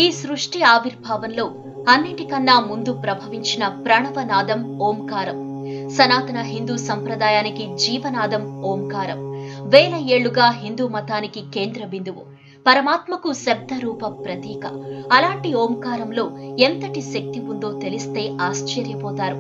ఈ సృష్టి ఆవిర్భావంలో అన్నిటికన్నా ముందు ప్రభవించిన ప్రణవనాదం ఓంకారం. సనాతన హిందూ సంప్రదాయానికి జీవనాదం ఓంకారం. వేల ఏళ్లుగా హిందూ మతానికి కేంద్ర బిందువు, పరమాత్మకు శబ్దరూప ప్రతీక. అలాంటి ఓంకారంలో ఎంతటి శక్తి ఉందో తెలిస్తే ఆశ్చర్యపోతారు.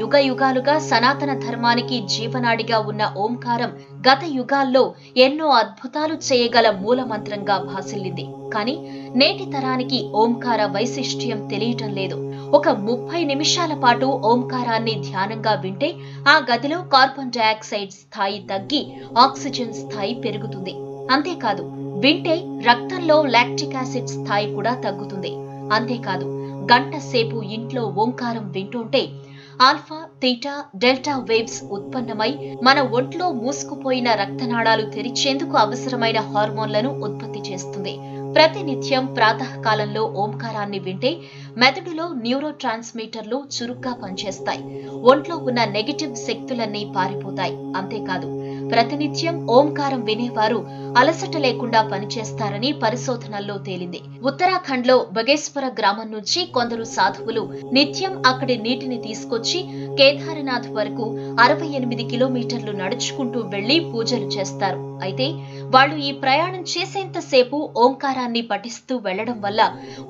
యుగ యుగాలుగా సనాతన ధర్మానికి జీవనాడిగా ఉన్న ఓంకారం గత యుగాల్లో ఎన్నో అద్భుతాలు చేయగల మూలమంత్రంగా భాసిల్లింది. కానీ నేటి తరానికి ఓంకార వైశిష్ట్యం తెలియటం లేదు. ఒక 30 నిమిషాల పాటు ఓంకారాన్ని ధ్యానంగా వింటే ఆ గదిలో కార్బన్ డయాక్సైడ్ స్థాయి తగ్గి ఆక్సిజన్ స్థాయి పెరుగుతుంది. అంతేకాదు, వింటే రక్తంలో లాక్టిక్ యాసిడ్ స్థాయి కూడా తగ్గుతుంది. అంతేకాదు, గంట సేపు ఇంట్లో ఓంకారం వింటుంటే ఆల్ఫా, థీటా, డెల్టా వేవ్స్ ఉత్పన్నమై మన ఒంట్లో మూసుకుపోయిన రక్తనాళాలు తెరిచేందుకు అవసరమైన హార్మోన్లను ఉత్పత్తి చేస్తుంది. ప్రతినిత్యం ప్రాతకాలంలో ఓంకారాన్ని వింటే మెదడులో న్యూరో ట్రాన్స్మిటర్లు చురుగ్గా పనిచేస్తాయి. ఒంట్లో ఉన్న నెగటివ్ శక్తులన్నీ పారిపోతాయి. అంతేకాదు, ప్రతినిత్యం ఓంకారం వినేవారు అలసట లేకుండా పనిచేస్తారని పరిశోధనల్లో తేలింది. ఉత్తరాఖండ్ లో బగేశ్వర గ్రామం నుంచి కొందరు సాధువులు నిత్యం అక్కడి నీటిని తీసుకొచ్చి కేదారనాథ్ వరకు 68 కిలోమీటర్లు నడుచుకుంటూ వెళ్లి పూజలు చేస్తారు. అయితే వాళ్లు ఈ ప్రయాణం చేసేంతసేపు ఓంకారాన్ని పఠిస్తూ వెళ్లడం వల్ల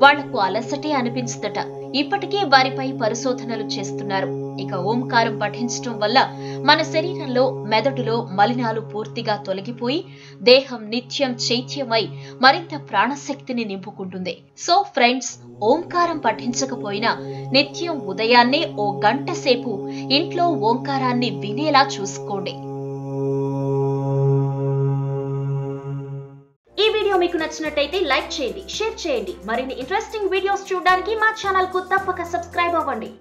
వాళ్లకు అలసటే అనిపించదట. ఇప్పటికీ వారిపై పరిశోధనలు చేస్తున్నారు. ఇక ఓంకారం పఠించడం వల్ల మన శరీరంలో, మెదడులో మలినాలు పూర్తిగా తొలగిపోయి దేహం నిత్యం చైత్యమై మరింత ప్రాణశక్తిని నింపుకుంటుంది. సో ఫ్రెండ్స్, ఓంకారం పఠించకపోయినా నిత్యం ఉదయాన్నే ఓ గంట సేపు ఇంట్లో ఓంకారాన్ని వినేలా చూసుకోండి. ఈ వీడియో మీకు నచ్చినట్టయితే లైక్ చేయండి, షేర్ చేయండి. మరిన్ని ఇంట్రెస్టింగ్ వీడియోస్ చూడడానికి మా ఛానల్ కు తప్పక సబ్స్క్రైబ్ అవ్వండి.